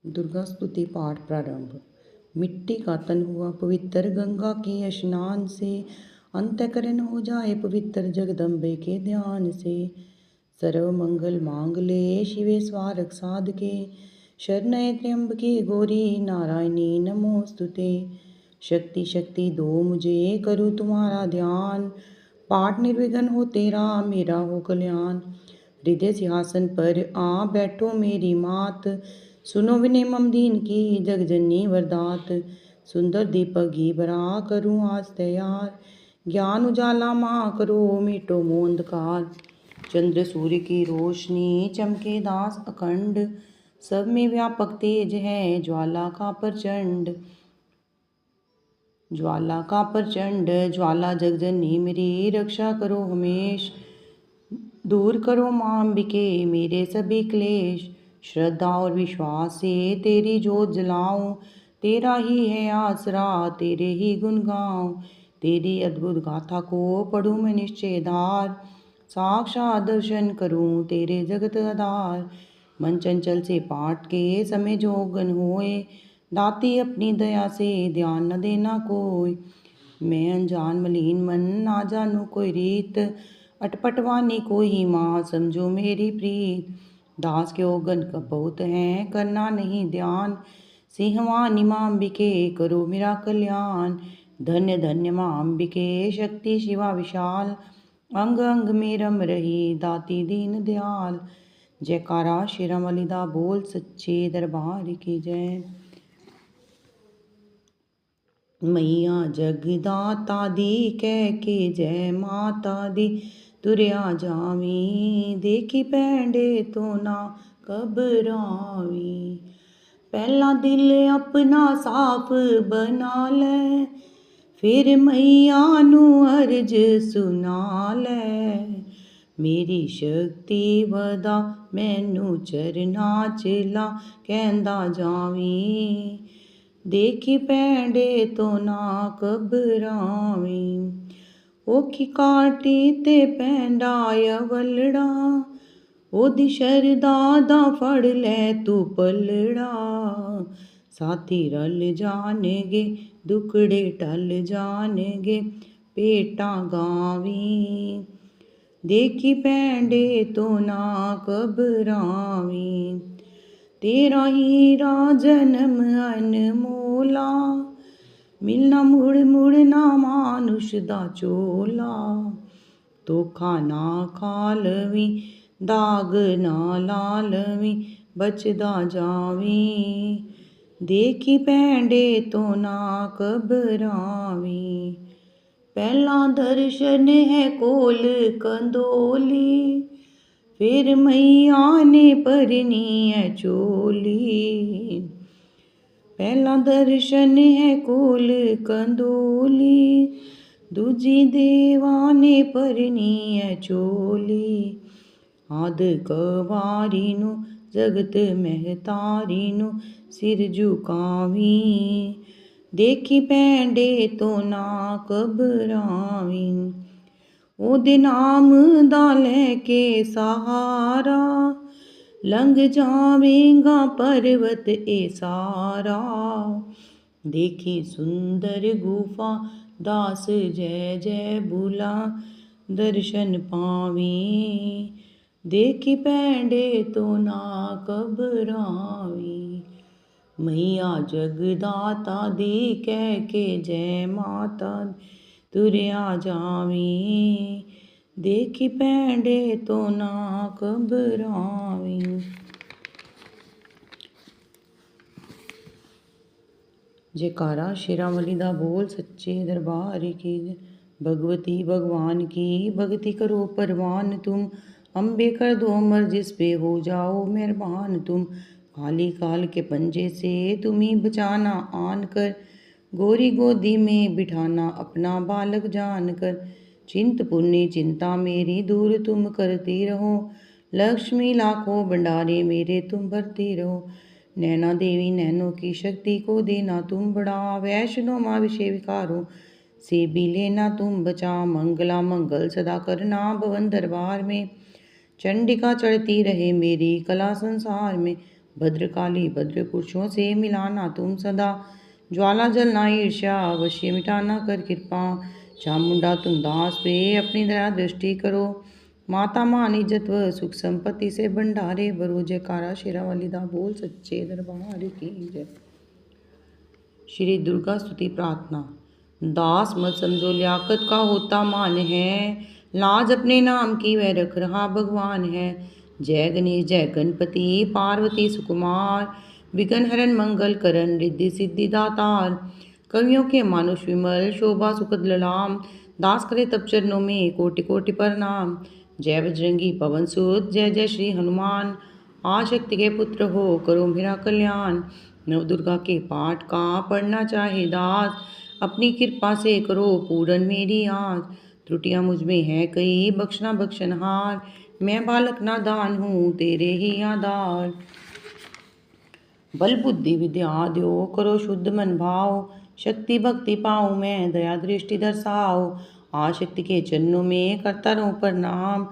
दुर्गा स्तुति पाठ प्रारंभ। मिट्टी का तन हुआ पवित्र गंगा के स्नान से, अंतःकरण हो जाए पवित्र जगदम्बे के ध्यान से। सर्व मंगल मांगले शिवे स्वारक साधके, शरण्ये त्र्यंबके गौरी नारायणी नमोस्तुते। शक्ति शक्ति दो मुझे करूँ तुम्हारा ध्यान, पाठ निर्विघ्न हो तेरा मेरा हो कल्याण। हृदय सिंहासन पर आ बैठो मेरी मात, सुनो विनय मम दीन की जगजननी वरदात। सुंदर दीपक घी भरा करूँ आज तैयार, ज्ञान उजाला माँ करो मिटो मोह अंधकार। चंद्र सूर्य की रोशनी चमके दास अखंड, सब में व्यापक तेज है ज्वाला का प्रचंड। ज्वाला जगजननी मेरी रक्षा करो हमेश, दूर करो माँ अंबिके मेरे सभी क्लेश। श्रद्धा और विश्वास से तेरी जोत जलाऊं, तेरा ही है आसरा तेरे ही गुण गाऊं। तेरी अद्भुत गाथा को पढ़ूं मैं निश्चयधार, साक्षात दर्शन करूं तेरे जगत आधार। मन चंचल से पाठ के समय जोगन होए, दाती अपनी दया से ध्यान न देना कोई। मैं अनजान मलिन मन ना जानू कोई रीत, अटपटवानी को ही माँ समझो मेरी प्रीत। दास के ओगन का बहुत है करना नहीं ध्यान, सिंहवानी माँ अंबिके करो मेरा कल्याण। धन्य धन्य माँ अंबिके शक्ति शिवा विशाल, अंग अंग में रम रही दाती दीन दयाल। जयकारा श्री राम वालीदा बोल सच्चे दरबार की जय। मैया जगदाता दी कह के जय माता दी, तुरया जावी देखी पैंडे तो ना घबरावी। पहला दिल अपना साफ बना ले, फिर मैया नू अर्ज सुना ले। मेरी शक्ति वदा मैनू चरना चला कहंदा जावी, देखी पैंडे तो ना घबरावी। ओखी काटी ते पैंडा वलड़ा, ओदी शरदा दा फड़ ले तू पलड़ा। साथी रल जानगे दुखड़े टल जानगे पेटा गावी, देखी पैंडे तो ना घबरावी। तेरा हीरा जन्म अनमोला, मिलना मुड़ मुड़ ना मानुष दा चोला। धोखा ना खालवी दाग ना लालवी बचदा जावी, देखी पैंडे तो ना घबरावी। पहला दर्शन है कोल कंदोली, फिर मैया ने भरनी है चोली। पहला दर्शन है कोल कंदोली, दूजी देवा ने भरनी है चोली। आद कवारी नू जगत महतारी नू सिर झुकावी, देखी पैंडे तो ना घबरावी। ओदे नाम दा लेके सहारा, लंघ जावेगा पर्वत ए सारा। देखी सुंदर गुफा दास जय जय बुला दर्शन पावी, देखी पैंडे तो ना घबरावी। मैया जगदाता दी कह के जय माता तुरया जावी, देखी पैंडे तो ना घबरावी। जयकारा श्री राम वालीदा बोल सच्चे दरबार की जय। भगवती भगवान की भक्ति करो परवान तुम, अम्बे कर दो अमर जिस पे हो जाओ मेहरबान तुम। काली काल के पंजे से तुम्ही बचाना आन कर, गोरी गोदी में बिठाना अपना बालक जान कर। चिंत पुण्य चिंता मेरी दूर तुम करती रहो, लक्ष्मी लाखों भंडारे मेरे तुम भरती रहो। नैना देवी नैनों की शक्ति को देना तुम बढ़ा, वैष्णो माँ विषय विकारों से भी लेना तुम बचा। मंगला मंगल सदा करना भवन दरबार में, चंडिका चढ़ती रहे मेरी कला संसार में। भद्रकाली भद्र पुरुषों से मिलाना तुम सदा, ज्वाला जलना ईर्ष्या अवश्य मिटाना कर कृपा। चामुंडा तुम दास पे अपनी दया दृष्टि करो, माता मान इज्जत व सुख संपत्ति से भंडारे भरो। जयकारा शेरा वाली दा बोल सच्चे दरबार की जय। श्री दुर्गा स्तुति प्रार्थना। दास मत समझो लियाकत का होता मान है, लाज अपने नाम की वह रख रहा भगवान है। जय गणेश जय गणपति पार्वती सुकुमार, विघ्न हरण मंगल करण रिद्धि सिद्धि दातार। कवियों के मानुष विमल शोभा सुखद ललाम, दास करे तब चरणों में कोटि कोटि प्रणाम। जय बजरंगी पवन सुत जय जय श्री हनुमान, आशक्ति के पुत्र हो करो मेरा कल्याण। नव दुर्गा के पाठ का पढ़ना चाहे दास, अपनी कृपा से करो पूरन मेरी आस। त्रुटियां मुझ में है कई बख्शना बख्शनहार, मैं बालक नादान हूँ तेरे ही आधार। बल बुद्धि विद्या दो करो शुद्ध मन भाव, शक्ति भक्ति पाऊँ मैं दया दृष्टि दर्शाओ। आशक्ति के चरणों में करता रहूं प्रणाम,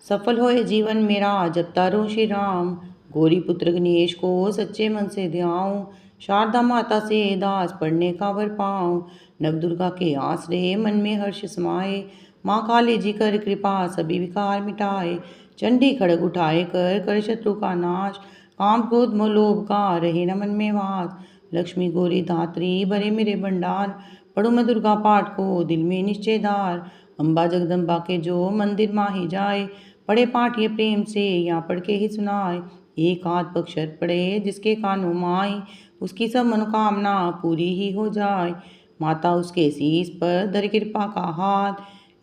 सफल होए जीवन मेरा जपता रहूं श्री राम। गौरी पुत्र गणेश को सच्चे मन से ध्याऊं, शारदा माता से दास पढ़ने का वर पाऊं। नव दुर्गा के आश्रय मन में हर्ष समाए, माँ काली जी कर कृपा सभी विकार मिटाए। चंडी खड़ग उठाए कर शत्रु का नाश, काम क्रोध मोह लोभ का रहे न मन में वास। लक्ष्मी गौरी धात्री भरे मेरे भंडार, पढ़ो मैं दुर्गा पाठ को दिल में निश्चयदार। अम्बा जगदम्बा के जो मंदिर माही जाए, पढ़े पाठ ये प्रेम से यहाँ पढ़ के ही सुनाए। एक आध अक्षर पढ़े जिसके कानों माई, उसकी सब मनोकामना पूरी ही हो जाए। माता उसके शीस पर धर कृपा का हाथ,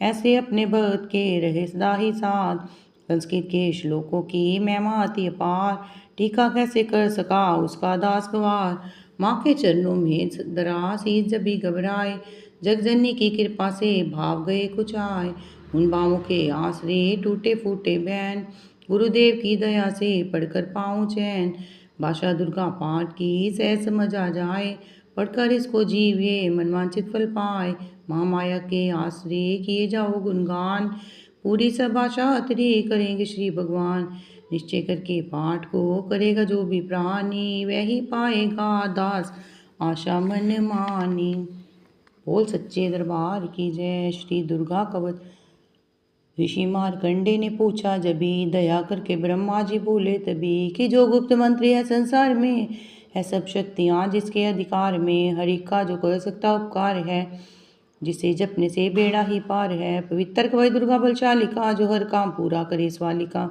ऐसे अपने भक्त के रहे सदा ही साथ। संस्कृत के श्लोकों की महिमा अति अपार, टीका कैसे कर सका उसका दास गवार। माँ के चरणों में दरा शीस जब भी घबराए, जगजननी की कृपा से भाव गए कुछ आए। उन बाहों के आसरे टूटे फूटे बैन, गुरुदेव की दया से पढ़कर पाऊँ चैन। भाषा दुर्गा पाठ की सहज समझ आ जाए, पढ़कर इसको जीविए मनवांचित फल पाए। महामाया के आश्रय किए जाओ गुणगान, पूरी सब आशा अतरी करेंगे श्री भगवान। निश्चय करके पाठ को करेगा जो भी प्राणी, वही पाएगा दास आशा मन मानी। बोल सच्चे दरबार की जय। श्री दुर्गा कवच। ऋषि मार्कंडे ने पूछा जबी, दया करके ब्रह्मा जी बोले तभी, कि जो गुप्त मंत्री है संसार में, है सब शक्तियाँ जिसके अधिकार में। हरि का जो कर सकता उपकार है, जिसे जपने से बेड़ा ही पार है। पवित्र कवच दुर्गा बलशालिका, जो हर काम पूरा करे स्वालिका।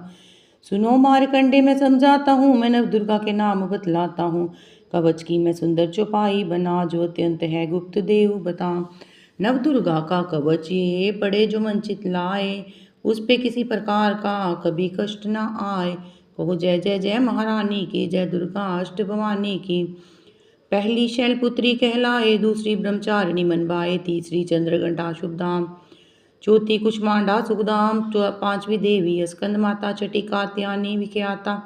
सुनो मार्कंडे मैं समझाता हूँ, मैं नव दुर्गा के नाम बतलाता हूँ। कवच की मैं सुंदर चौपाई बना, जो अत्यंत है गुप्त देव बता। नव दुर्गा का कवच ये पड़े जो मन चित लाए, उस पे किसी प्रकार का कभी कष्ट ना आए। कहो जय जय जय महारानी की, जय दुर्गा अष्ट भवानी की। पहली शैलपुत्री कहलाए, दूसरी ब्रह्मचारिणी मनबाए, तीसरी चंद्रघंटा शुभधाम, चौथी कुष्मांडा सुखधाम, पांचवी देवी स्कंद माता, छठी कात्यायनी विख्याता,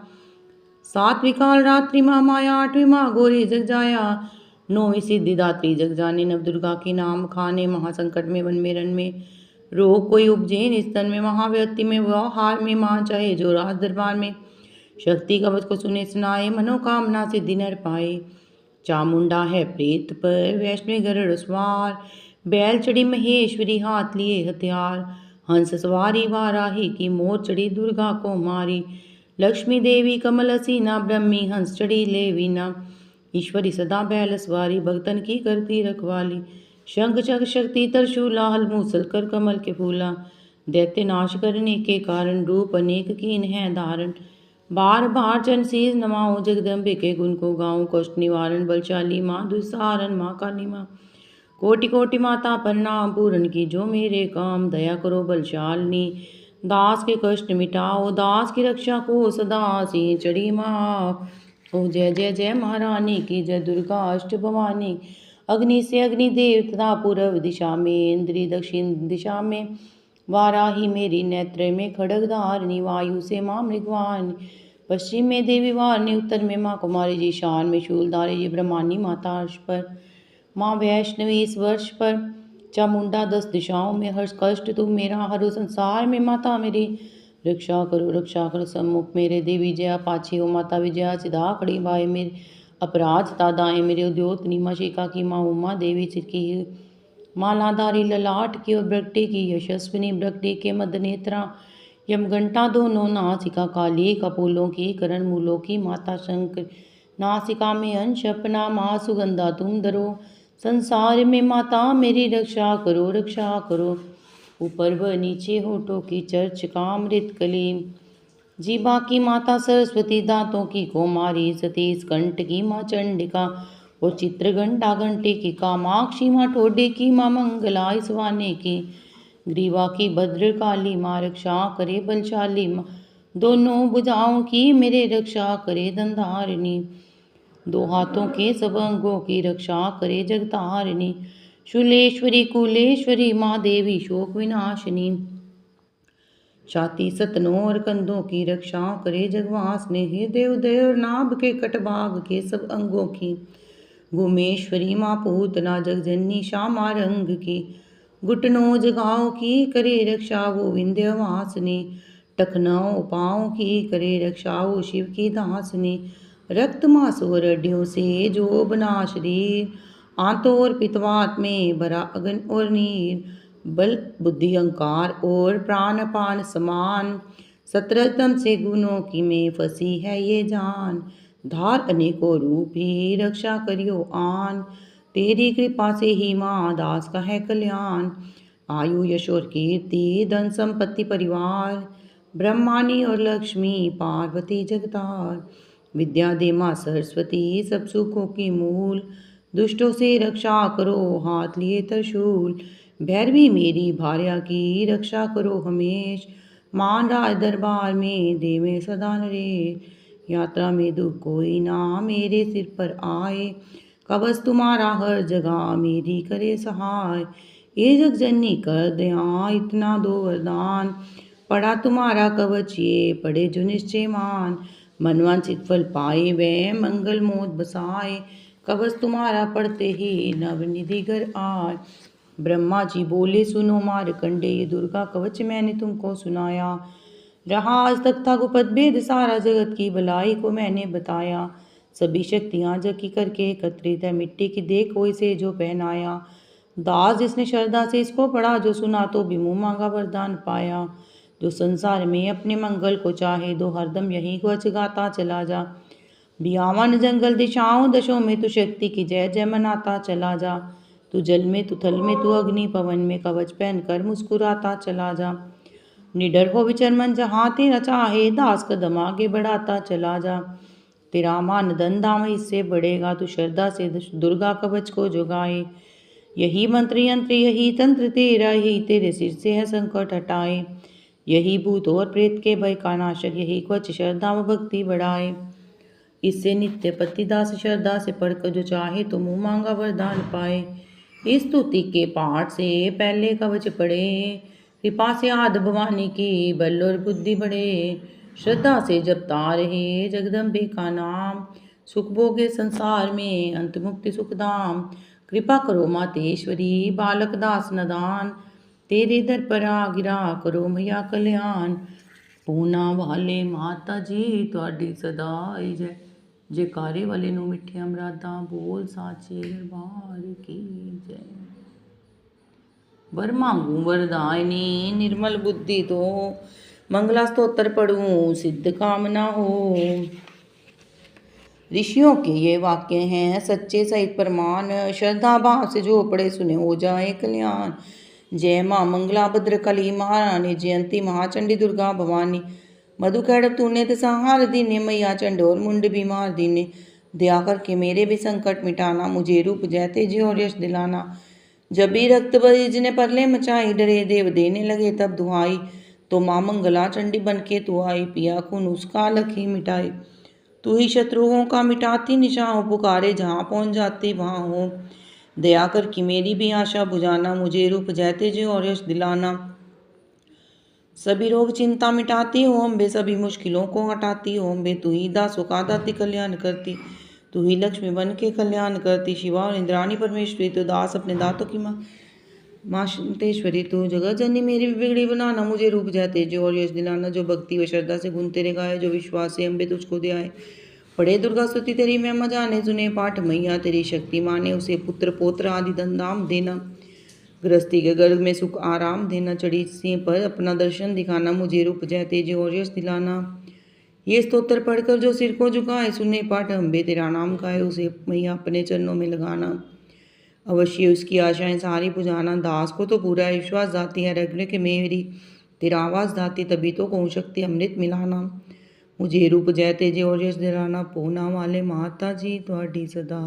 सातवीं काल रात्रि महामाया, आठवीं माँ गौरी जगजाया, नौवीं सिद्धिदात्री जगजानी। नव दुर्गा के नाम खाने, महासंकट में वन में रण में, रोग कोई उपजे निस्तन में, महाव्यक्ति में व्यवहार में, मां चाहे जो राज दरबार में। शक्ति कवच को सुने सुनाए, मनोकामना सिद्धि नर पाए। चामुंडा है प्रेत पर वैष्णवी गरुड़ सवार, बैल चढ़ी महेश्वरी हाथ लिए हथियार। हंस सवारी वाराही की, मोर चढ़ी दुर्गा को मारी। लक्ष्मी देवी कमल हसीना, ब्रह्मी हंस चढ़ी लेवीना। ईश्वरी सदा बैल सवारी, भक्तन की करती रखवाली। शंख चक्र शक्ति त्रिशूला, हल मूसल कर कमल के फूला। दैत्य नाश करने के कारण, रूप अनेक कीन है धारण। बार बार चरण शीस नमाओ, जगदम्बे के गुण को गाऊं। कष्ट निवारण बलशाली माँ, दुस्साहरण माँ काली माँ। कोटि कोटि माता प्रणाम, पूरन की जो मेरे काम। दया करो बलशालिनी, दास के कष्ट मिटाओ। दास की रक्षा को सदा सिंह चढ़ी माँ। ओ जय जय जय महारानी की, जय दुर्गा अष्ट भवानी। अग्नि से अग्निदेव तथा पूर्व दिशा में, इंद्री दक्षिण दिशा में वाराही मेरी, नेत्र में खड़ग धारणी, वायु से माँ मृगवानी। पश्चिम में देवी वारणी, उत्तर में माँ कुमारी जी, शान में शूलधारी जी ब्रह्मानी माता अर्श पर। माँ वैष्णवी इस वर्ष पर, चामुंडा 10 दिशाओं में हर्ष कष्ट तुम मेरा हरो। संसार में माता मेरी रक्षा करो सम्मुख मेरे। देवी जया पाछे हो माता विजया सिधा खड़ी बाए मेरे। अपराध तादाएं मेरे उद्योत नीमा शिका की माँ उमा देवी सिर की मालाधारी ललाट की और ब्रगटे की यशस्विनी ब्रगटे के मद नेत्रा यमघंटा दोनों नासिका काली कपोलों की करण मूलों की माता शंकर नासिका में अंश अपना माँ सुगंधा तुम धरो संसार में माता मेरी रक्षा करो। ऊपर व नीचे होठों की चर्च कामृत कली जीभा की माता सरस्वती दांतों की कौमारी सतीश कंठ की माँ चंडिका और चित्रघंटा घंटे की कामाक्षी माँ ठोडे की माँ मंगला इसवाने की ग्रीवा की भद्रकाली माँ रक्षा करे बलशाली माँ दोनों भुजाओं की मेरे रक्षा करे दंधारिणी दो हाथों के सब अंगों की रक्षा करे जगतारिणी शूलेश्वरी कुलेश्वरी माँ देवी शोक विनाशिनी छाती सतनों और कंधों की रक्षा करे जगवासने हृदय उदय और नाभ के कटभाग के सब अंगों की गुमेश्वरी माँ पूतना जगजननी श्यामा रंग की घुटनों जगाओं की करे रक्षा वो विंध्यवासिनी टखनाओं पाँव की करे रक्षा वो शिव की दासनी रक्त मांस और हड्डियों से जो बना शरीर आंतों और पित्वात में भरा अग्नि और नीर बल बुद्धि अहंकार और प्राण पान समान 17 तम से गुणों की में फंसी है ये जान धार अनेकों रूप ही रक्षा करियो आन तेरी कृपा से ही माँ दास का है कल्याण आयु यश और कीर्ति धन संपत्ति परिवार ब्रह्मानी और लक्ष्मी पार्वती जगतार विद्या दे माँ सरस्वती सब सुखों की मूल दुष्टों से रक्षा करो हाथ लिए त्रिशूल भैरवी मेरी भार्या की रक्षा करो हमेश मान राज दरबार में देवे सदा नरेश यात्रा में दुख कोई ना मेरे सिर पर आए कवच तुम्हारा हर जगह मेरी करे सहाय ये जग जननी कर दया इतना दो वरदान पढ़ा तुम्हारा कवच ये पढ़े जो निश्चय मान मनवांचित फल पाए वे मंगल मोद बसाए कवच तुम्हारा पढ़ते ही नवनिधि घर आए ब्रह्मा जी बोले सुनो मारकंडे ये दुर्गा कवच मैंने तुमको सुनाया रहा आज तक था गुप्त भेद सारा जगत की भलाई को मैंने बताया सभी शक्तियां जकी करके एकत्रित है मिट्टी की देखो इसे जो पहनाया दास जिसने श्रद्धा से इसको पढ़ा जो सुना तो भी मुँह मांगा वरदान पाया जो संसार में अपने मंगल को चाहे दो हरदम यही को गाता चला जा बियावन जंगल दिशाओं दशों में तू शक्ति की जय जय मनाता चला जा तू जल में तू थल में तू अग्नि पवन में कवच पहन कर मुस्कुराता चला जा निडर हो विचरमन जहाँ तेरा चाहे दास कदम आगे बढ़ाता चला जा तेरा मान धन धाम इससे बढ़ेगा तू श्रद्धा से दुर्गा कवच को जुगाए यही मंत्र यंत्र यही तंत्र तेरा ही तेरे सिर से है संकट हटाए यही भूत और प्रेत के भय का नाशक यही कवच श्रद्धा व भक्ति बढ़ाए इससे नित्य पतिदास श्रद्धा से पढ़कर जो चाहे तो मुँह मांगा वरदान पाए इस स्तुति के पाठ से पहले कवच पढ़े कृपा से आद भवानी की बल और बुद्धि बढ़े श्रद्धा से जपता रहे जगदम्बे का नाम सुख भोगे संसार में अंत मुक्ति सुखधाम कृपा करो मातेश्वरी बालक दास नदान तेरे दर पर आ गिरा करो मैया कल्याण पूना वाले माता जी ਤੁਹਾਡੀ सदा जय जयकारे वाले नु मिठिया मरादा बोल साचे दरबार की जय वर मांगू वरदायनी निर्मल बुद्धि तो मंगला स्तोत्र पढ़ूं सिद्ध कामना हो ऋषियों के ये वाक्य हैं सच्चे सहित प्रमाण श्रद्धा भाव से जो पढ़े सुने हो जाए कल्याण जय माँ मंगला भद्रकाली महारानी जयंती महाचंडी दुर्गा भवानी मधु कैडब तूने तो संहार दीने मैया चंडोर मुंड भी मार दीने दया करके मेरे भी संकट मिटाना मुझे रूप जय तेज और यश दिलाना जब भी रक्त बरीज ने परले मचाई डरे देव देने लगे तब दुहाई तो माँ मंगला चंडी बन के तू आई पिया खून उसका लखी मिटाई तू ही शत्रुओं का मिटाती निशाओं पुकारे जहाँ पहुँच जाती वहाँ हो दया कर कि मेरी भी आशा बुझाना मुझे रूप जय तेज और यश दिलाना सभी रोग चिंता मिटाती हो अम्बे सभी मुश्किलों को हटाती हो अम्बे तू ही दासों का दाती कल्याण करती तू ही लक्ष्मी बन के कल्याण करती शिवा और इंद्राणी परमेश्वरी तो दास अपने दांतों की माँ माँ शांतेश्वरी तू जगत जननी मेरी भी बिगड़ी बनाना, मुझे रूप जय तेज और यश दिलाना। जो भक्ति व श्रद्धा से गुण तेरे गाए, जो विश्वास से अम्बे तुझको दे आए। पढ़े दुर्गा स्तुति तेरी महिमा जाने, सुने पाठ मैया तेरी शक्ति माने। उसे पुत्र पौत्र आदि धन धाम देना, गृहस्थी के गर्भ में सुख आराम देना। चढ़ी सिंह पर अपना दर्शन दिखाना, मुझे रूप जय तेज और यश दिलाना। ये स्तोत्र पढ़कर जो सिर को झुकाए, सुने पाठ अम्बे तेरा नाम खाए। उसे मैया अपने चरणों में लगाना, अवश्य उसकी आशाएं सारी पुजाना। दास को तो पूरा विश्वास जाती है रगने के मेरी, तेरा आवाज दाती तभी तो कहूँ शक्ति अमृत मिलाना। मुझे रूप जय तेजे और यश दिलाना, पूना वाले माता जी ਤੁਹਾਡੀ सदा